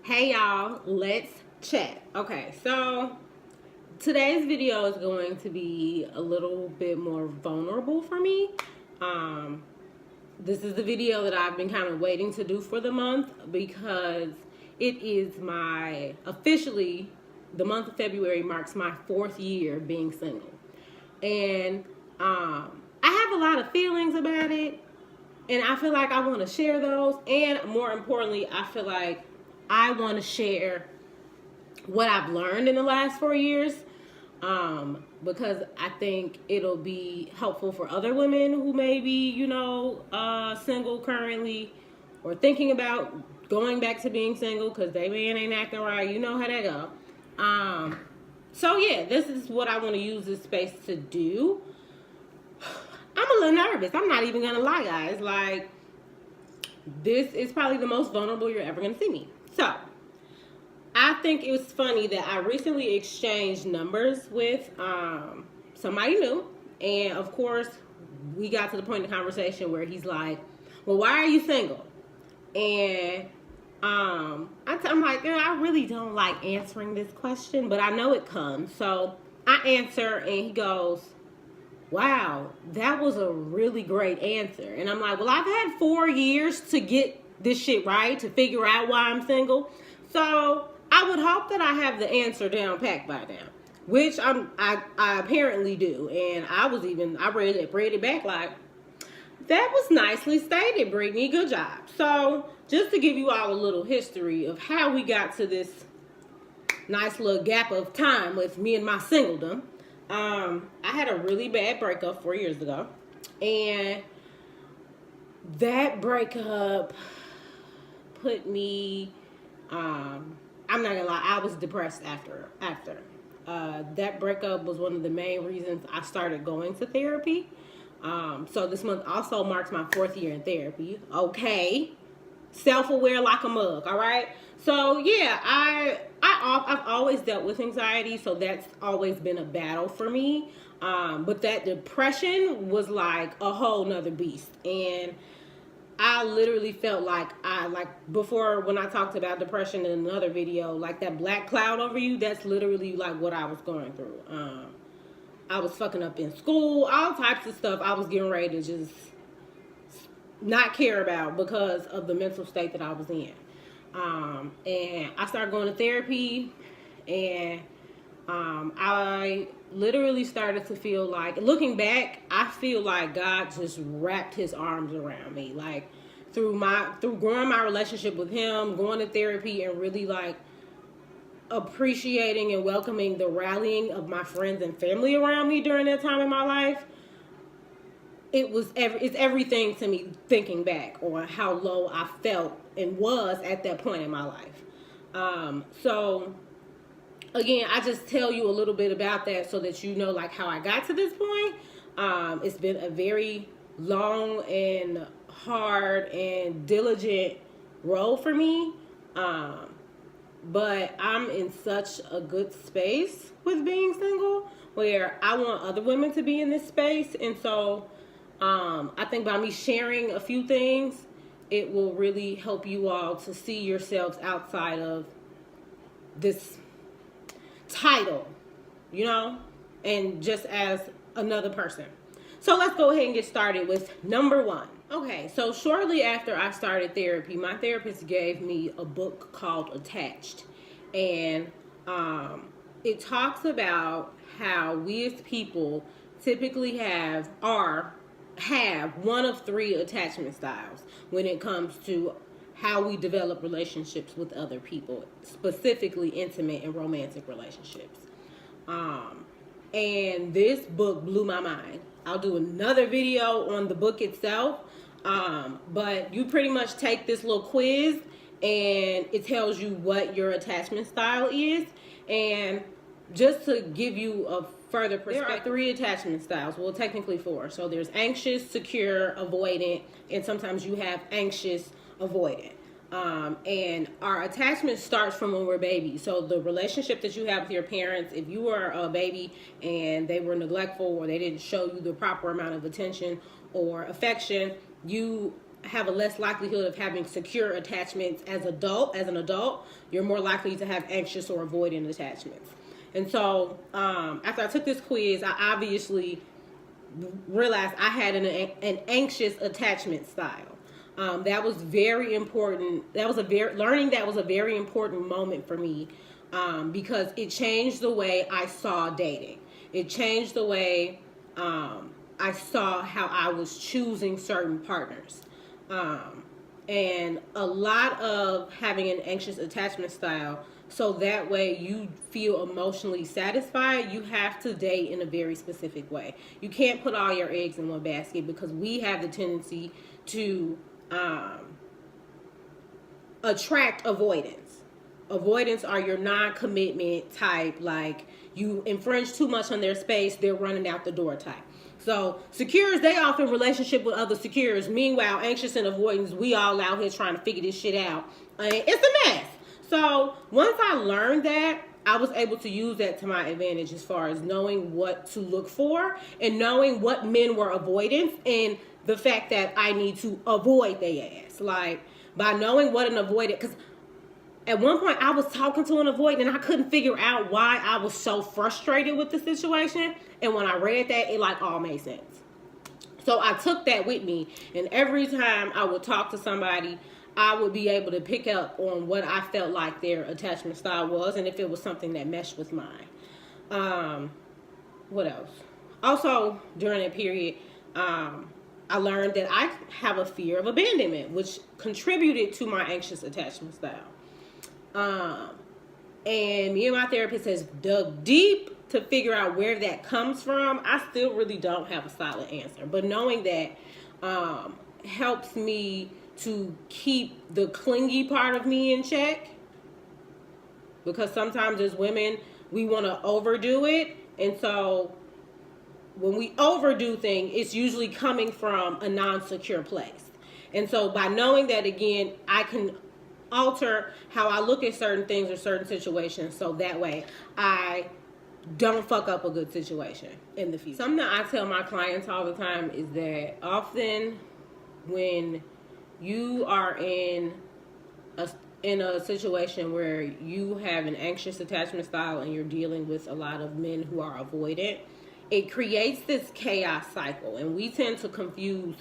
Hey y'all, let's chat. Okay, so today's video is going to be a little bit more vulnerable for me. Um, this is the video that I've been kind of waiting to do for the month because it is officially the month of February marks my 4th year being single. And I have a lot of feelings about it, and I feel like I want to share those. And more importantly, I feel like I want to share what I've learned in the last 4 years, because I think it'll be helpful for other women who may be, single currently or thinking about going back to being single because they man ain't acting right. You know how that go. So yeah, this is what I want to use this space to do. I'm a little nervous. I'm not even gonna lie, guys. Like, this is probably the most vulnerable you're ever gonna see me. So, I think it was funny that I recently exchanged numbers with somebody new, and of course, we got to the point in the conversation where he's like, "Well, why are you single?" And I'm like, I really don't like answering this question, but I know it comes, so I answer, and he goes, "Wow, that was a really great answer." And I'm like, well, I've had 4 years to get this shit right, to figure out why I'm single. So I would hope that I have the answer down packed by now, which I apparently do. And I read it back like, that was nicely stated, Brittany. Good job. So just to give you all a little history of how we got to this nice little gap of time with me and my singledom. I had a really bad breakup 4 years ago, and that breakup put me, I'm not gonna lie, I was depressed after. That breakup was one of the main reasons I started going to therapy. So this month also marks my 4th year in therapy. Okay. Self-aware like a mug, all right? So yeah, I've always dealt with anxiety, so that's always been a battle for me. But that depression was like a whole nother beast. And I literally felt like before, when I talked about depression in another video, like that black cloud over you, that's literally like what I was going through. I was fucking up in school, all types of stuff. I was getting ready to just not care about because of the mental state that I was in. And I started going to therapy, and I literally started to feel like, looking back, I feel like God just wrapped his arms around me, like through growing my relationship with him, going to therapy, and really like appreciating and welcoming the rallying of my friends and family around me during that time in my life. It's everything to me, thinking back on how low I felt and was at that point in my life. So again, I just tell you a little bit about that so that you know like how I got to this point. It's been a very long and hard and diligent road for me. But I'm in such a good space with being single where I want other women to be in this space. And so I think by me sharing a few things, it will really help you all to see yourselves outside of this title, and just as another person. So let's go ahead and get started with number one. Okay, so shortly after I started therapy, my therapist gave me a book called Attached. And it talks about how we as people typically have one of 3 attachment styles when it comes to how we develop relationships with other people, specifically intimate and romantic relationships. And this book blew my mind. I'll do another video on the book itself, but you pretty much take this little quiz, and it tells you what your attachment style is. And just to give you a further perspective, there are 3 attachment styles. Well, technically 4. So there's anxious, secure, avoidant, and sometimes you have anxious, avoidant. And our attachment starts from when we're babies. So the relationship that you have with your parents, if you were a baby and they were neglectful or they didn't show you the proper amount of attention or affection, you have a less likelihood of having secure attachments as an adult. You're more likely to have anxious or avoidant attachments. And so after I took this quiz, I obviously realized I had an anxious attachment style. That was very important. That was a very important moment for me, because it changed the way I saw dating. It changed the way I saw how I was choosing certain partners. And a lot of having an anxious attachment style, so that way you feel emotionally satisfied, you have to date in a very specific way. You can't put all your eggs in one basket, because we have the tendency to attract avoidance. Avoidance are your non-commitment type, like you infringe too much on their space, they're running out the door type. So secures, they often relationship with other secures. Meanwhile, anxious and avoidance, we all out here trying to figure this shit out. It's a mess. So once I learned that, I was able to use that to my advantage as far as knowing what to look for and knowing what men were avoidance, and the fact that I need to avoid their ass. Like, by knowing what an avoidant, because at one point I was talking to an avoidant and I couldn't figure out why I was so frustrated with the situation. And when I read that, it like all made sense. So I took that with me, and every time I would talk to somebody, I would be able to pick up on what I felt like their attachment style was, and if it was something that meshed with mine. What else? Also, during that period, I learned that I have a fear of abandonment, which contributed to my anxious attachment style. And me and my therapist has dug deep to figure out where that comes from. I still really don't have a solid answer, but knowing that helps me to keep the clingy part of me in check, because sometimes as women we want to overdo it, and so when we overdo things, it's usually coming from a non-secure place. And so by knowing that, again, I can alter how I look at certain things or certain situations, so that way I don't fuck up a good situation in the future. Something that I tell my clients all the time is that often when you are in a situation where you have an anxious attachment style and you're dealing with a lot of men who are avoidant, it creates this chaos cycle, and we tend to confuse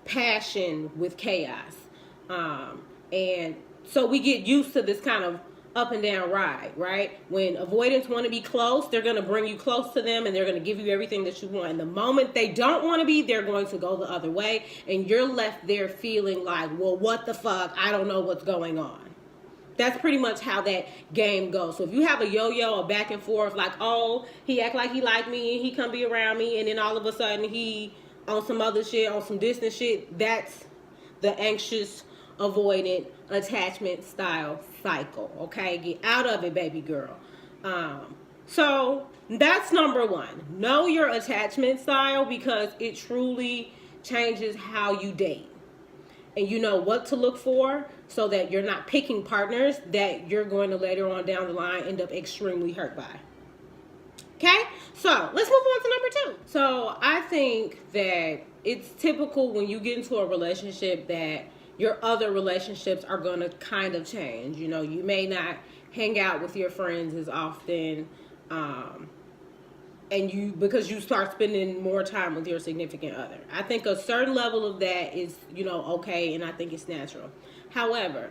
passion with chaos. And so we get used to this kind of up and down ride, right? When avoidants want to be close, they're going to bring you close to them and they're going to give you everything that you want. And the moment they don't want to be, they're going to go the other way. And you're left there feeling like, well, what the fuck? I don't know what's going on. That's pretty much how that game goes. So if you have a yo-yo, a back and forth, like, oh, he act like he like me and he come be around me, and then all of a sudden he on some other shit, on some distant shit, that's the anxious avoidant attachment style cycle. Okay, get out of it, baby girl. So that's number one. Know your attachment style, because it truly changes how you date, and you know what to look for, so that you're not picking partners that you're going to later on down the line end up extremely hurt by. Okay, so let's move on to number 2. So I think that it's typical when you get into a relationship that your other relationships are going to kind of change. You know, you may not hang out with your friends as often, because you start spending more time with your significant other. I think a certain level of that is, okay, and I think it's natural. However,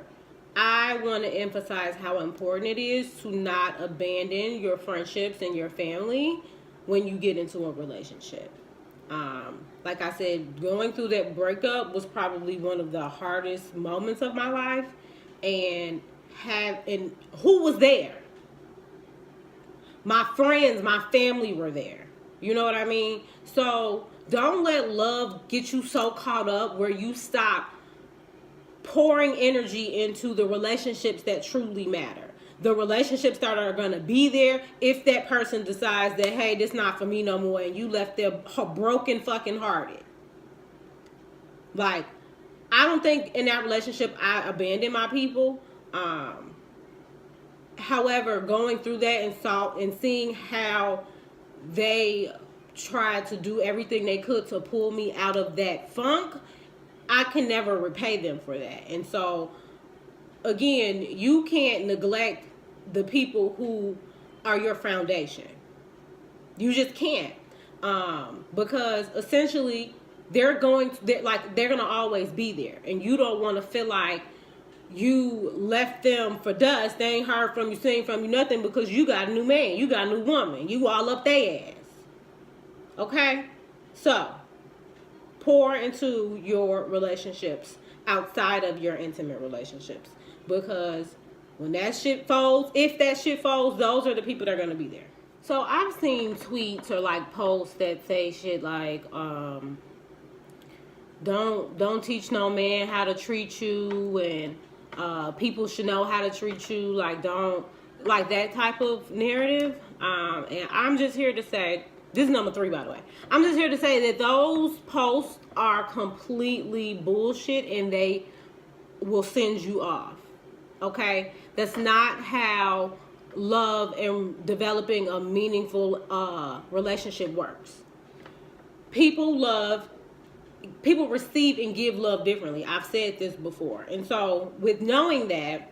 I want to emphasize how important it is to not abandon your friendships and your family when you get into a relationship. Like I said, going through that breakup was probably one of the hardest moments of my life, and who was there? My friends, my family were there. You know what I mean? So don't let love get you so caught up where you stop pouring energy into the relationships that truly matter. The relationships that are going to be there if that person decides that, hey, this not for me no more, and you left there broken fucking hearted. Like, I don't think in that relationship I abandoned my people. However, going through that and seeing how they tried to do everything they could to pull me out of that funk, I can never repay them for that. And so, again, you can't neglect the people who are your foundation. You just can't. Because essentially they're gonna always be there, and you don't want to feel like you left them for dust. They ain't heard from you, seen from you, nothing, because you got a new man, you got a new woman, you all up their ass. Okay? So, pour into your relationships outside of your intimate relationships, because when that shit folds, if that shit folds, those are the people that are going to be there. So I've seen tweets or like posts that say shit like, don't teach no man how to treat you, and people should know how to treat you, like don't, like that type of narrative. And I'm just here to say, this is number 3, by the way. I'm just here to say that those posts are completely bullshit, and they will send you off. Okay? That's not how love and developing a meaningful relationship works. People receive and give love differently. I've said this before. And so with knowing that,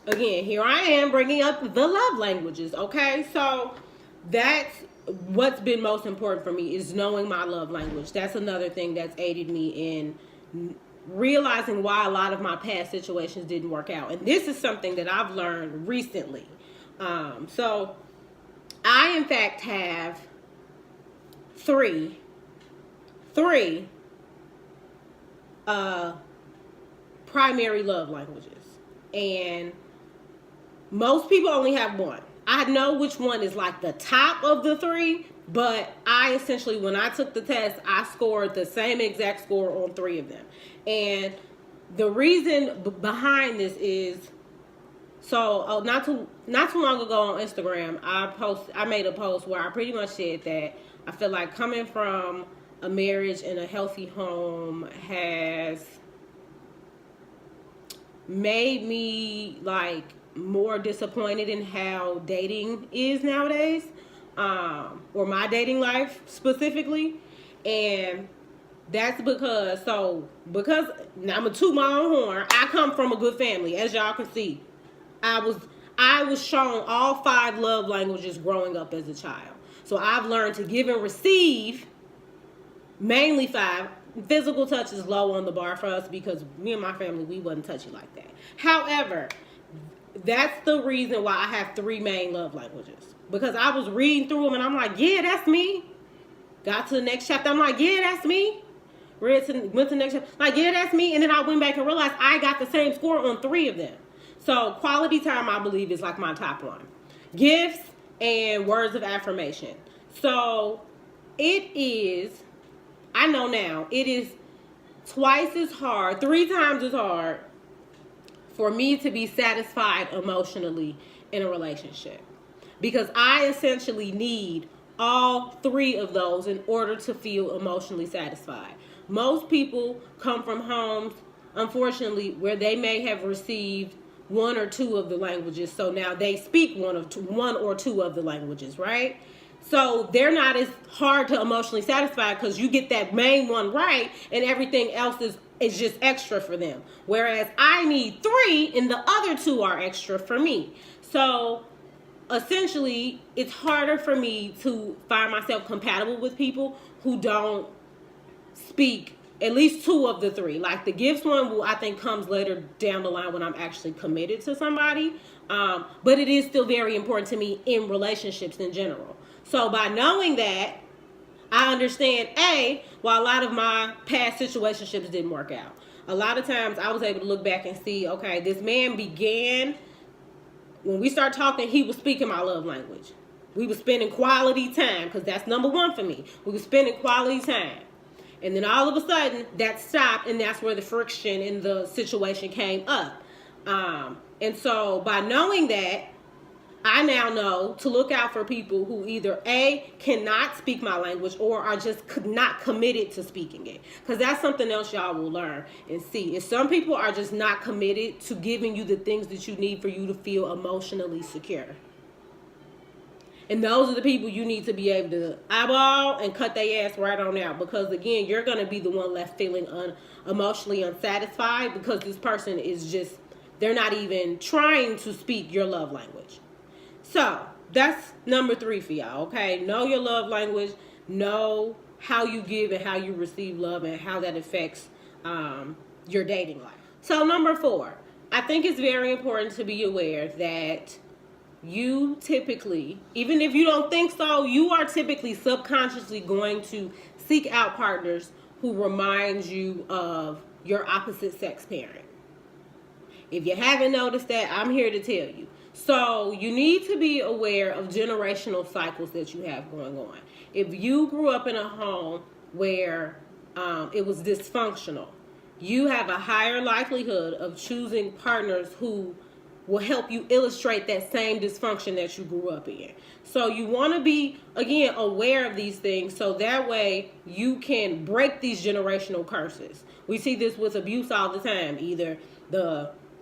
again, here I am bringing up the love languages. Okay? So that's what's been most important for me, is knowing my love language. That's another thing that's aided me in realizing why a lot of my past situations didn't work out. And this is something that I've learned recently. So I, in fact, have three primary love languages. And most people only have one. I know which one is like the top of the 3, but I essentially, when I took the test, I scored the same exact score on 3 of them. And the reason behind this is, so not too long ago on Instagram, I made a post where I pretty much said that I feel like coming from a marriage and a healthy home has made me like more disappointed in how dating is nowadays, or my dating life specifically. And that's because now I'm a toot my own horn, I come from a good family. As y'all can see, I was shown all 5 love languages growing up as a child. So I've learned to give and receive mainly 5. Physical touch is low on the bar for us because me and my family, we wasn't touchy like that. However, that's the reason why I have 3 main love languages. Because I was reading through them and I'm like, yeah, that's me. Got to the next chapter, I'm like, yeah, that's me. Went to the next chapter, like, yeah, that's me. And then I went back and realized I got the same score on 3 of them. So quality time, I believe, is like my top one. Gifts and words of affirmation. So it is, I know now, it is twice as hard, 3 times as hard for me to be satisfied emotionally in a relationship. Because I essentially need all 3 of those in order to feel emotionally satisfied. Most people come from homes, unfortunately, where they may have received 1 or 2 of the languages. So now they speak 1 or 2 of the languages, right? So they're not as hard to emotionally satisfy because you get that main one right and everything else is just extra for them. Whereas I need 3 and the other 2 are extra for me. So essentially, it's harder for me to find myself compatible with people who don't speak at least 2 of the 3. Like the gifts one, I think comes later down the line when I'm actually committed to somebody. But it is still very important to me in relationships in general. So by knowing that, I understand, why a lot of my past situationships didn't work out. A lot of times I was able to look back and see, okay, this man began, when we start talking, he was speaking my love language. We were spending quality time, because that's number 1 for me. We were spending quality time. And then all of a sudden, that stopped, and that's where the friction in the situation came up. And so by knowing that, I now know to look out for people who either A, cannot speak my language, or are just not committed to speaking it. Because that's something else y'all will learn and see. If some people are just not committed to giving you the things that you need for you to feel emotionally secure. And those are the people you need to be able to eyeball and cut their ass right on out. Because again, you're going to be the one left feeling emotionally unsatisfied because this person is just, they're not even trying to speak your love language. So that's number 3 for y'all, okay? Know your love language. Know how you give and how you receive love and how that affects your dating life. So number 4, I think it's very important to be aware that you typically, even if you don't think so, you are typically subconsciously going to seek out partners who remind you of your opposite sex parent. If you haven't noticed that, I'm here to tell you. So you need to be aware of generational cycles that you have going on. If you grew up in a home where it was dysfunctional, you have a higher likelihood of choosing partners who will help you illustrate that same dysfunction that you grew up in. So you want to be, again, aware of these things so that way you can break these generational curses. We see this with abuse all the time. Either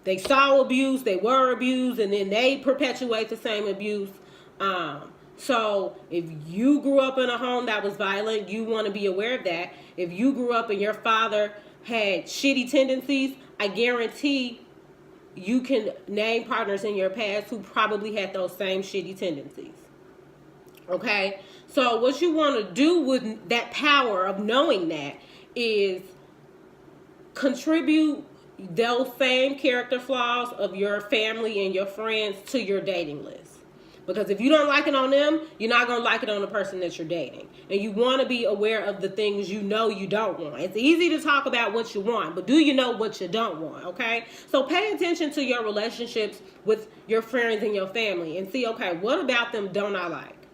they saw abuse, they were abused, and then they perpetuate the same abuse. So if you grew up in a home that was violent, you want to be aware of that. If you grew up and your father had shitty tendencies, I guarantee you can name partners in your past who probably had those same shitty tendencies. Okay? So what you want to do with that power of knowing that is contribute those same character flaws of your family and your friends to your dating list. Because if you don't like it on them, you're not going to like it on the person that you're dating. And you want to be aware of the things you know you don't want. It's easy to talk about what you want, but do you know what you don't want, okay? So pay attention to your relationships with your friends and your family and see, okay, what about them don't I like?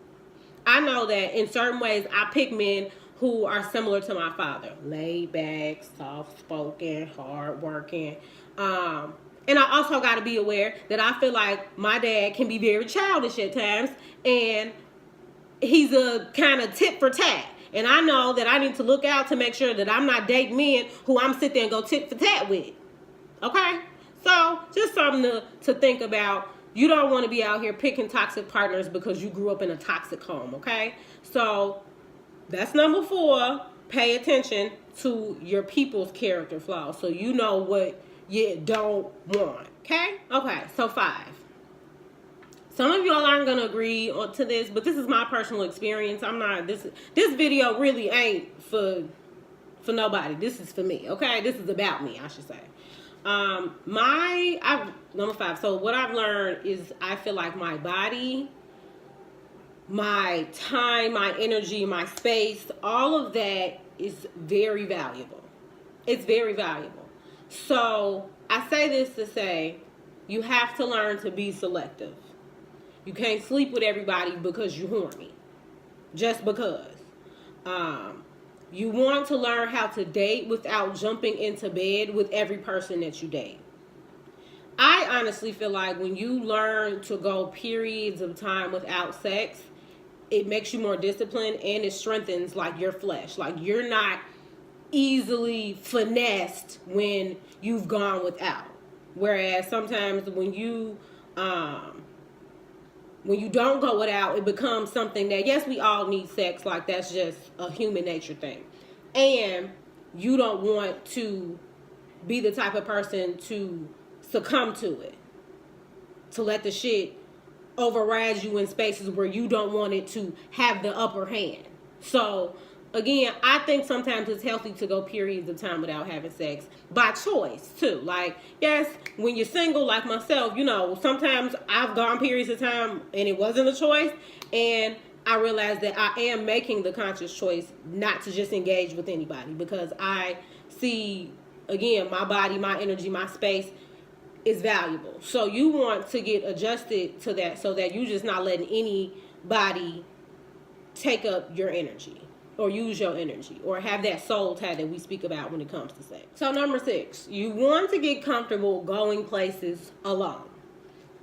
I know that in certain ways I pick men who are similar to my father. Laid back, soft-spoken, hard-working. And I also got to be aware that I feel like my dad can be very childish at times. And he's a kind of tit for tat. And I know that I need to look out to make sure that I'm not dating men who I'm sit there and go tit for tat with. Okay? So just something to think about. You don't want to be out here picking toxic partners because you grew up in a toxic home. Okay? So that's number 4. Pay attention to your people's character flaws so you know what you don't want. Okay? Okay, so 5. Some of y'all aren't gonna agree to this, but this is my personal experience. I'm not this video really ain't for nobody. This is for me, okay? This is about me, I should say. Number 5. So what I've learned is I feel like my body, my time, my energy, my space, all of that is very valuable. It's very valuable. So I say this to say you have to learn to be selective. You can't sleep with everybody because you're horny. Just because. You want to learn how to date without jumping into bed with every person that you date. I honestly feel like when you learn to go periods of time without sex, it makes you more disciplined and it strengthens like your flesh. Like you're not easily finessed when you've gone without. Whereas sometimes when you don't go without, it becomes something that, yes, we all need sex, like that's just a human nature thing. And you don't want to be the type of person to succumb to it, to let the shit override you in spaces where you don't want it to have the upper hand. So again, I think sometimes it's healthy to go periods of time without having sex by choice too. Like, yes, when you're single like myself, you know, sometimes I've gone periods of time and it wasn't a choice, and I realized that I am making the conscious choice not to just engage with anybody because I see, again, my body, my energy, my space is valuable. So you want to get adjusted to that so that you're just not letting anybody take up your energy or use your energy or have that soul tie that we speak about when it comes to sex. So number 6, you want to get comfortable going places alone.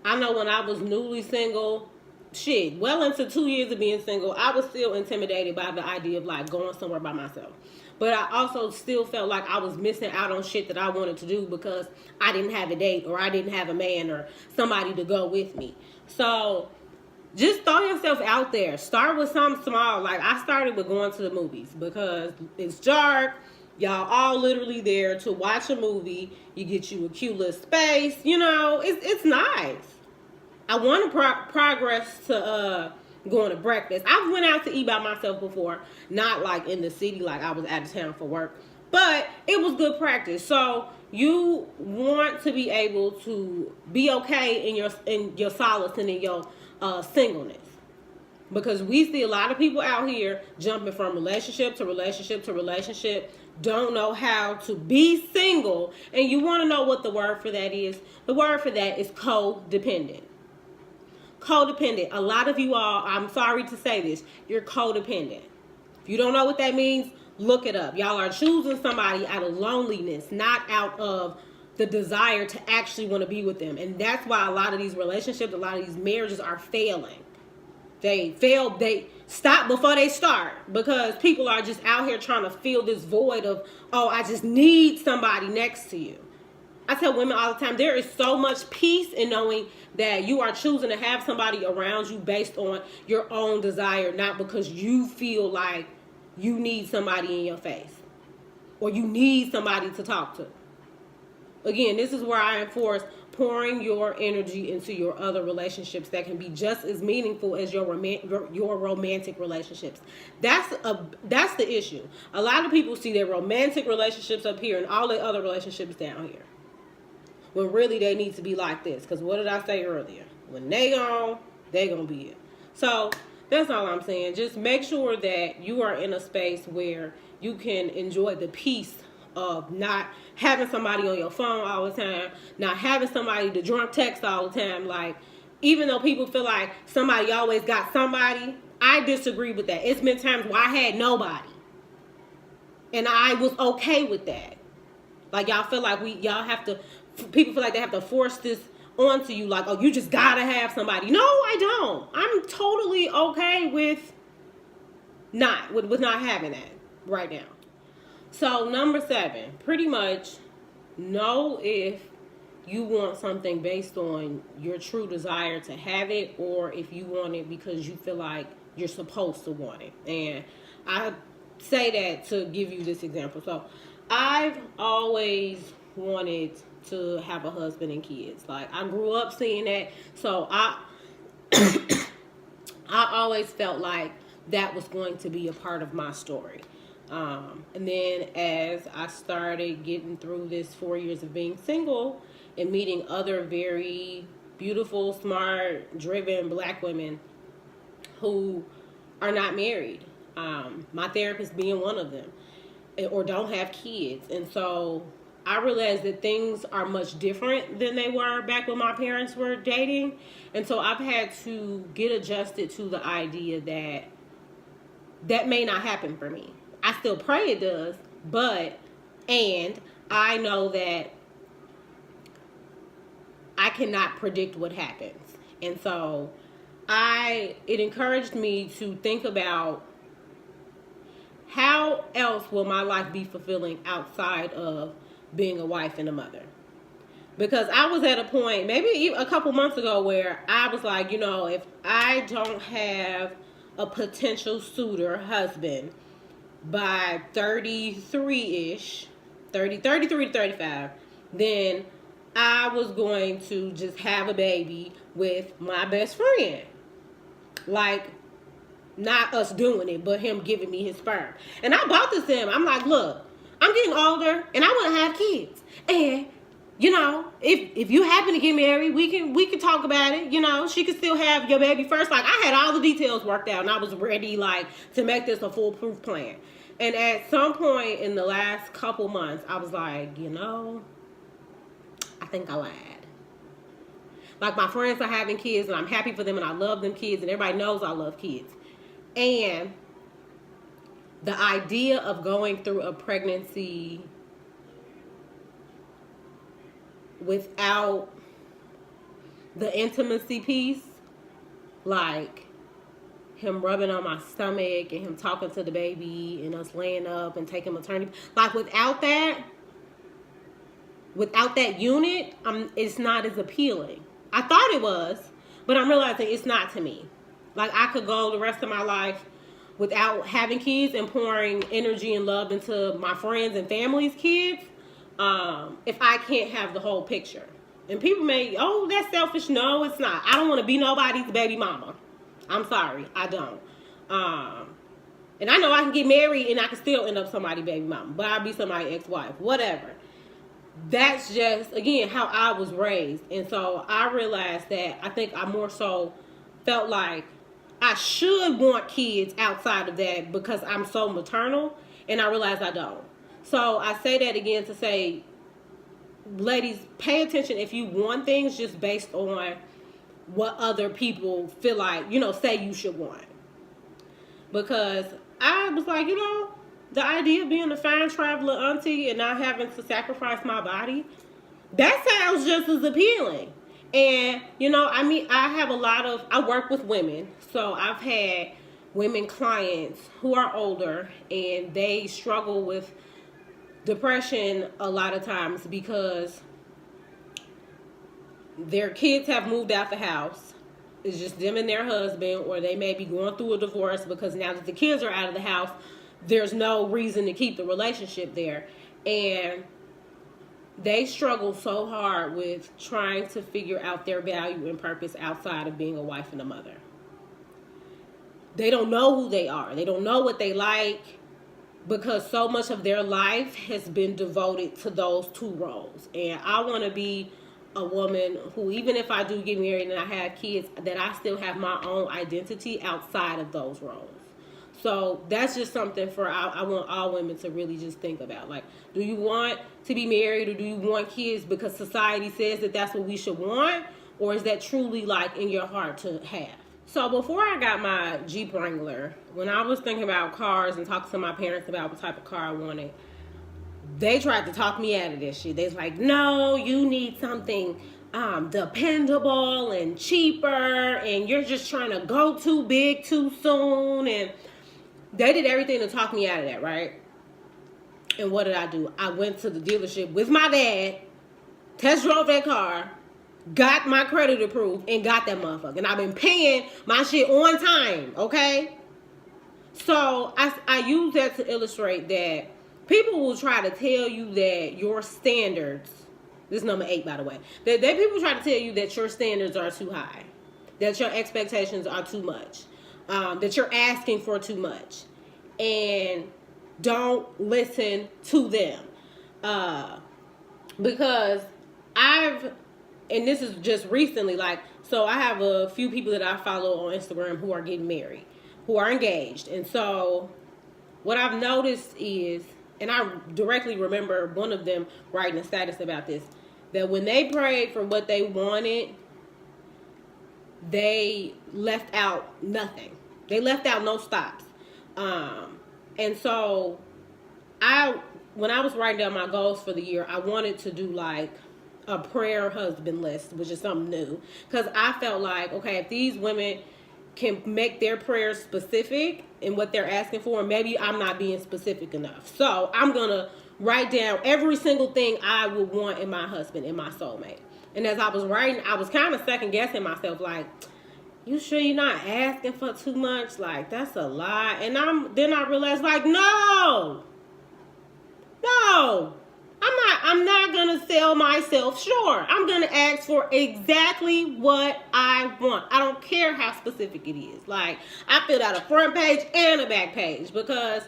I know when I was newly single, well into 2 years of being single, I was still intimidated by the idea of like going somewhere by myself. But I also still felt like I was missing out on shit that I wanted to do because I didn't have a date or I didn't have a man or somebody to go with me. So just throw yourself out there. Start with something small. Like, I started with going to the movies because it's dark. Y'all all literally there to watch a movie. You get you a cute little space. You know, it's nice. I want to progress to going to breakfast. I've went out to eat by myself before. Not like in the city, like I was out of town for work. But it was good practice. So you want to be able to be okay in your solace and in your singleness. Because we see a lot of people out here jumping from relationship to relationship to relationship, don't know how to be single, and you want to know what the word for that is. The word for that is codependent. Codependent. A lot of you all, I'm sorry to say this, you're codependent. If you don't know what that means, look it up. Y'all are choosing somebody out of loneliness, not out of the desire to actually want to be with them. And that's why a lot of these relationships, a lot of these marriages are failing. They stop before they start because people are just out here trying to fill this void of, oh, I just need somebody next to you. I tell women all the time, there is so much peace in knowing that you are choosing to have somebody around you based on your own desire, not because you feel like you need somebody in your face or you need somebody to talk to. Again, this is where I enforce pouring your energy into your other relationships that can be just as meaningful as your romantic relationships. That's the issue. A lot of people see their romantic relationships up here and all the other relationships down here, when really they need to be like this. Because what did I say earlier? When they gone be it. So that's all I'm saying. Just make sure that you are in a space where you can enjoy the peace of not having somebody on your phone all the time, not having somebody to drunk text all the time. Like, even though people feel like somebody always got somebody, I disagree with that. It's been times where I had nobody, and I was okay with that. Like, y'all feel like people feel like they have to force this onto you, like, oh, you just gotta have somebody. No, I don't. I'm totally okay with not having that right now. So number 7, pretty much know if you want something based on your true desire to have it, or if you want it because you feel like you're supposed to want it. And I say that to give you this example. So I've always wanted to have a husband and kids. Like, I grew up seeing that. So I always felt like that was going to be a part of my story. And then as I started getting through this 4 years of being single and meeting other very beautiful, smart, driven Black women who are not married, my therapist being one of them, or don't have kids. And so I realized that things are much different than they were back when my parents were dating. And so I've had to get adjusted to the idea that may not happen for me. I still pray it does, and I know that I cannot predict what happens. And so it encouraged me to think about how else will my life be fulfilling outside of being a wife and a mother. Because I was at a point, maybe a couple months ago, where I was like, if I don't have a potential suitor husband by 33-ish, 33 to 35, then I was going to just have a baby with my best friend. Like, not us doing it, but him giving me his sperm. And I bought this to him. I'm like, look, I'm getting older and I want to have kids. And, if you happen to get married, we can talk about it. She could still have your baby first. Like, I had all the details worked out and I was ready, like, to make this a foolproof plan. And at some point in the last couple months, I was like, I think I lied. Like, my friends are having kids and I'm happy for them and I love them kids and everybody knows I love kids. And the idea of going through a pregnancy without the intimacy piece, like him rubbing on my stomach and him talking to the baby and us laying up and taking maternity, like without that unit, it's not as appealing. I thought it was, but I'm realizing it's not to me. Like, I could go the rest of my life without having kids and pouring energy and love into my friends and family's kids, if I can't have the whole picture. And people may, oh, that's selfish. No, it's not. I don't want to be nobody's baby mama. I'm sorry, I don't. And I know I can get married and I can still end up somebody's baby mama, but I'll be somebody's ex-wife, whatever. That's just, again, how I was raised. And so I realized that I think I more so felt like I should want kids outside of that because I'm so maternal, and I realized I don't. So I say that again to say, ladies, pay attention if you want things just based on what other people feel like, say you should want. Because I was like, the idea of being a fine traveler auntie and not having to sacrifice my body, that sounds just as appealing. And, I have I work with women. So I've had women clients who are older and they struggle with depression a lot of times because their kids have moved out the house. It's just them and their husband, or they may be going through a divorce because now that the kids are out of the house, there's no reason to keep the relationship there. And they struggle so hard with trying to figure out their value and purpose outside of being a wife and a mother. They don't know who they are. They don't know what they like because so much of their life has been devoted to those two roles. And I want to be a woman who, even if I do get married and I have kids, that I still have my own identity outside of those roles. So that's just something I want all women to really just think about. Like, do you want to be married or do you want kids because society says that that's what we should want? Or is that truly like in your heart to have? So before I got my Jeep Wrangler, when I was thinking about cars and talking to my parents about what type of car I wanted, they tried to talk me out of this shit. They was like, no, you need something dependable and cheaper, and you're just trying to go too big too soon. And they did everything to talk me out of that, right? And what did I do? I went to the dealership with my dad, test drove that car, got my credit approved, and got that motherfucker. And I've been paying my shit on time, okay? So I use that to illustrate that people will try to tell you that your standards, this is number 8, by the way, that people try to tell you that your standards are too high, that your expectations are too much, that you're asking for too much, and don't listen to them. Because and this is just recently, so I have a few people that I follow on Instagram who are getting married, who are engaged. And so what I've noticed is, and I directly remember one of them writing a status about this, that when they prayed for what they wanted, they left out nothing. They left out no stops. And so when I was writing down my goals for the year, I wanted to do like a prayer husband list, which is something new. Because I felt like, okay, if these women can make their prayers specific in what they're asking for, maybe I'm not being specific enough. So I'm going to write down every single thing I would want in my husband, in my soulmate. And as I was writing, I was kind of second guessing myself, like, you sure you're not asking for too much? Like, that's a lot. And then I realized, like, no, I'm not going to sell myself short. I'm going to ask for exactly what I want. I don't care how specific it is. Like, I filled out a front page and a back page because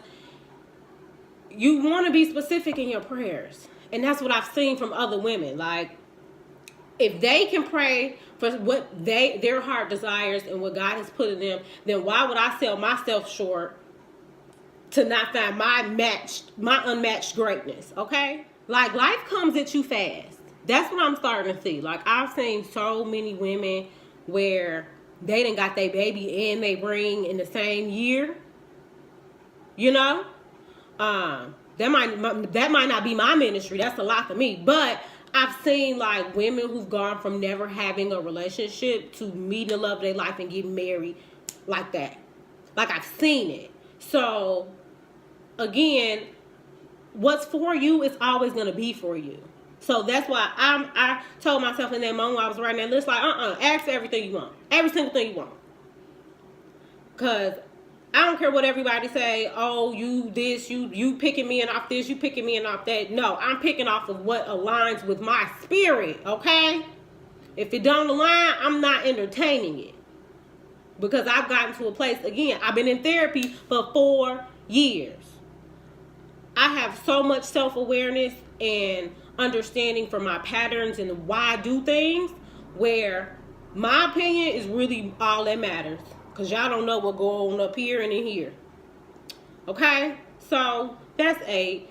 you want to be specific in your prayers. And that's what I've seen from other women. Like, if they can pray for what their heart desires and what God has put in them, then why would I sell myself short to not find my unmatched greatness, okay? Like, life comes at you fast. That's what I'm starting to see. Like, I've seen so many women where they done got their baby and they ring in the same year. You know? That might not be my ministry. That's a lot for me. But I've seen, like, women who've gone from never having a relationship to meeting the love of their life and getting married like that. Like, I've seen it. So, again, what's for you is always going to be for you. So that's why I told myself in that moment while I was writing that list, like, ask for everything you want. Every single thing you want. Because I don't care what everybody say. Oh, you this, you picking me and off this, you picking me and off that. No, I'm picking off of what aligns with my spirit, okay? If it don't align, I'm not entertaining it. Because I've gotten to a place, again, I've been in therapy for 4 years. I have so much self-awareness and understanding for my patterns and why I do things, where my opinion is really all that matters. Because y'all don't know what goes on up here and in here. Okay? So, that's 8.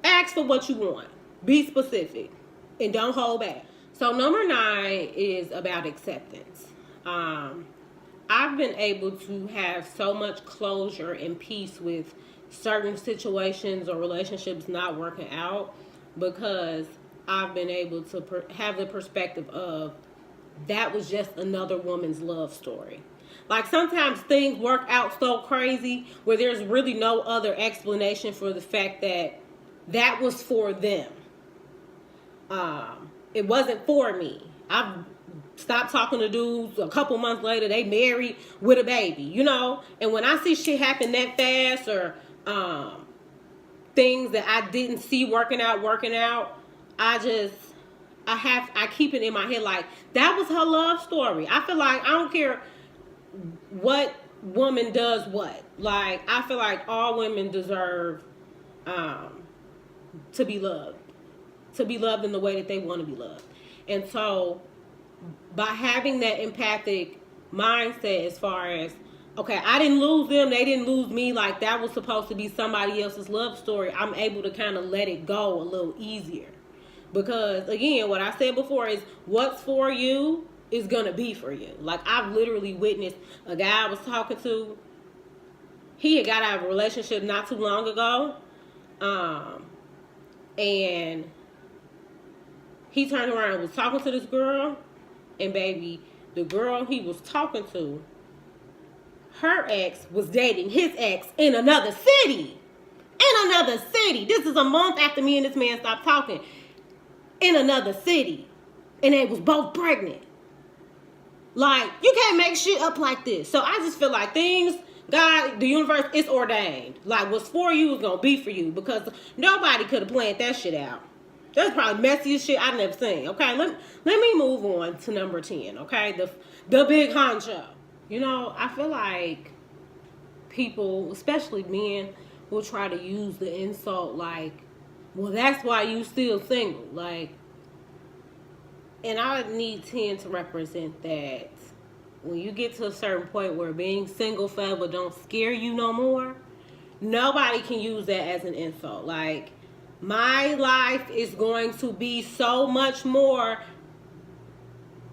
Ask for what you want. Be specific. And don't hold back. So, number 9 is about acceptance. I've been able to have so much closure and peace with certain situations or relationships not working out, because I've been able to have the perspective of that was just another woman's love story. Like, sometimes things work out so crazy where there's really no other explanation for the fact that that was for them. It wasn't for me. I've stopped talking to dudes. A couple months later, they married with a baby, you know? And when I see shit happen that fast, or things that I didn't see working out, I keep it in my head like, that was her love story. I feel like I don't care what woman does what. Like, I feel like all women deserve to be loved in the way that they want to be loved. And so, by having that empathic mindset, as far as, okay, I didn't lose them, they didn't lose me, like that was supposed to be somebody else's love story, I'm able to kind of let it go a little easier. Because, again, what I said before is, what's for you is going to be for you. Like, I've literally witnessed a guy I was talking to. He had got out of a relationship not too long ago. And he turned around and was talking to this girl. And, baby, the girl he was talking to, her ex was dating his ex in another city. This is a month after me and this man stopped talking. In another city. And they was both pregnant. Like, you can't make shit up like this. So I just feel like things, God, the universe, is ordained. Like, what's for you is going to be for you. Because nobody could have planned that shit out. That's probably messiest shit I've never seen. Okay, let me move on to number 10. Okay, the big honcho. You know, I feel like people, especially men, will try to use the insult like, well, that's why you still single. Like, and I need 10 to represent that when you get to a certain point where being single forever don't scare you no more, nobody can use that as an insult. Like, my life is going to be so much more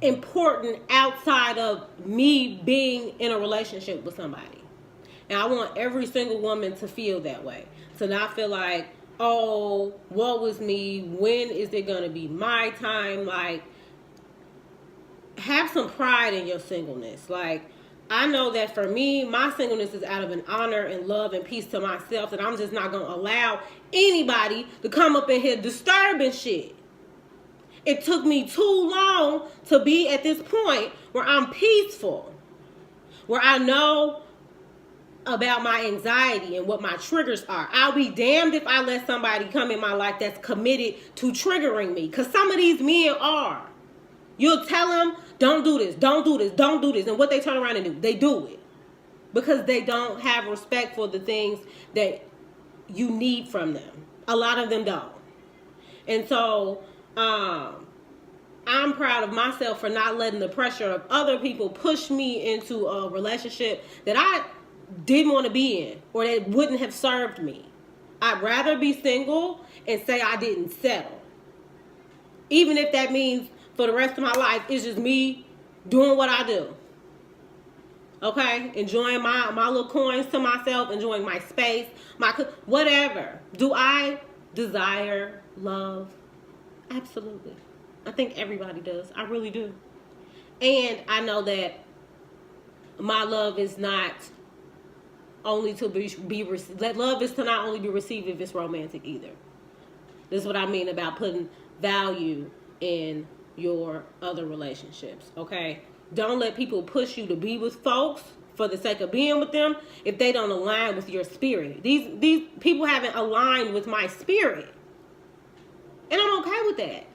important outside of me being in a relationship with somebody. And I want every single woman to feel that way. To not feel like, oh, woe is me, when is it going to be my time? Like, have some pride in your singleness. Like, I know that for me, my singleness is out of an honor and love and peace to myself, that I'm just not going to allow anybody to come up in here disturbing shit. It took me too long to be at this point where I'm peaceful, where I know about my anxiety and what my triggers are. I'll be damned if I let somebody come in my life that's committed to triggering me, because some of these men are. You'll tell them, don't do this, don't do this, don't do this. And what they turn around and do, they do it. Because they don't have respect for the things that you need from them. A lot of them don't. And so, I'm proud of myself for not letting the pressure of other people push me into a relationship that I didn't want to be in, or that wouldn't have served me. I'd rather be single and say I didn't settle. Even if that means for the rest of my life, it's just me doing what I do. Okay? Enjoying my little coins to myself, enjoying my space, whatever. Do I desire love? Absolutely. I think everybody does. I really do. And I know that my love is not only to be that love is to not only be received if it's romantic either. This is what I mean about putting value in your other relationships, okay? Don't let people push you to be with folks for the sake of being with them if they don't align with your spirit. These people haven't aligned with my spirit. And I'm okay with that.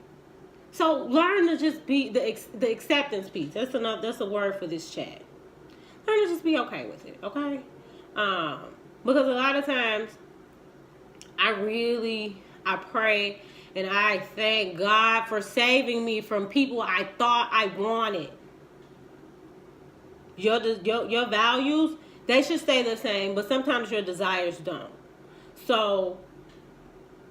So learn to just be the acceptance piece. That's a word for this chat. Learn to just be okay with it, okay? Because a lot of times I pray and I thank God for saving me from people I thought I wanted. Your values, they should stay the same, but sometimes your desires don't. So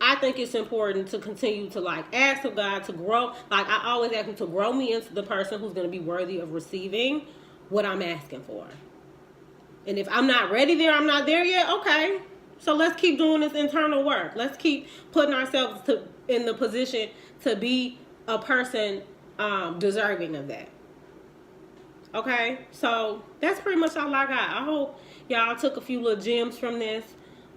I think it's important to continue to ask of God to grow. I always ask him to grow me into the person who's going to be worthy of receiving what I'm asking for. And if I'm not ready there, I'm not there yet, okay. So let's keep doing this internal work. Let's keep putting ourselves in the position to be a person deserving of that. Okay, so that's pretty much all I got. I hope y'all took a few little gems from this.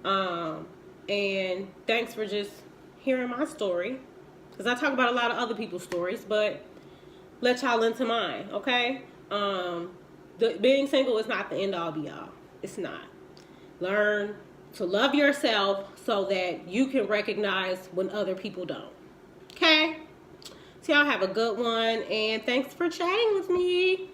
And thanks for just hearing my story. Because I talk about a lot of other people's stories, but let y'all into mine, okay? Being single is not the end all be all. It's not. Learn to love yourself so that you can recognize when other people don't. Okay? So y'all have a good one, and thanks for chatting with me.